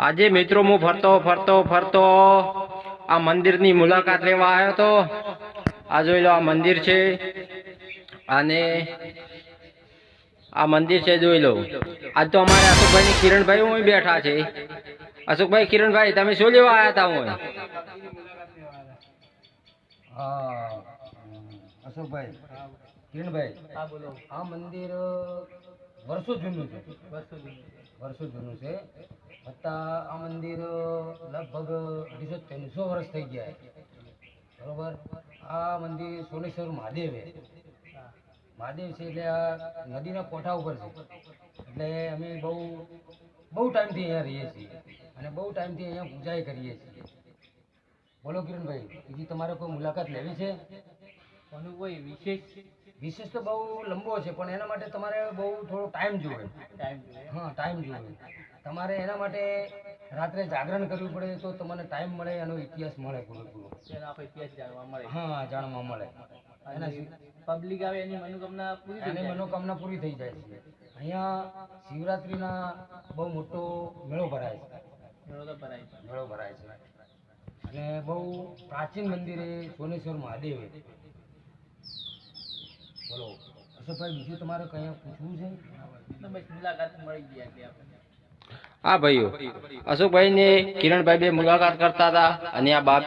આજે મિત્રો હું ફરતો ફરતો ફરતો આ મંદિરની મુલાકાત લેવા આવ્યો તો આ જોઈ લો આ મંદિર છે અને આ મંદિર છે જોઈ લો આજ તો અમારે અશોકભાઈ ની કિરણભાઈ હું બેઠા છે અશોકભાઈ કિરણભાઈ તમે શું લેવા આવ્યા હતા હું અશોકભાઈ કિરણભાઈ હા બોલો. આ મંદિર વર્ષો જૂનું છે વર્ષો જૂનું છે છતાં આ મંદિર લગભગ 250-300 વર્ષ થઈ ગયા છે બરોબર. આ મંદિર સોનેશ્વર મહાદેવ છે છે એટલે આ નદીના કોઠા ઉપર છે એટલે અમે બહુ ટાઈમથી અહીંયા રહીએ છીએ અને બહુ ટાઈમથી અહીંયા પૂજાય કરીએ છીએ. બોલો કિરણભાઈ, બીજી તમારે કોઈ મુલાકાત લેવી છે? કોનું કોઈ વિશેષ તો બહુ લંબો છે પણ એના માટે તમારે બહુ થોડો ટાઈમ જોઈએ. હા, ટાઈમ જોઈએ. તમારે એના માટે રાત્રે જાગરણ કરવું પડે તો તમને ટાઈમ મળે, એનો ઇતિહાસ મળે પૂરેપૂરો. તેનો આખો ઇતિહાસ જાણવા મળે. હા, જાણવા મળે. અને પબ્લિક આવે એની મનોકામના પૂરી થઈ એની જાય. મનોકામના પૂરી થઈ જાય છે. અહીંયા શિવરાત્રિના બહુ મોટો મેળો ભરાય છે. મેળો તો ભરાય છે. મેળો ભરાય છે અને બહુ પ્રાચીન મંદિરે સોનેશ્વર મહાદેવ. બોલો અશોકભાઈ, બીજું તમારે કયા પૂછવું છે? તો બસ મુલાકાત મળી ગઈ એટલે આપણને. હા ભાઈઓ અશોકભાઈ ને કિરણભાઈ બે મુલાકાત કરતા હતા અને આ બાપ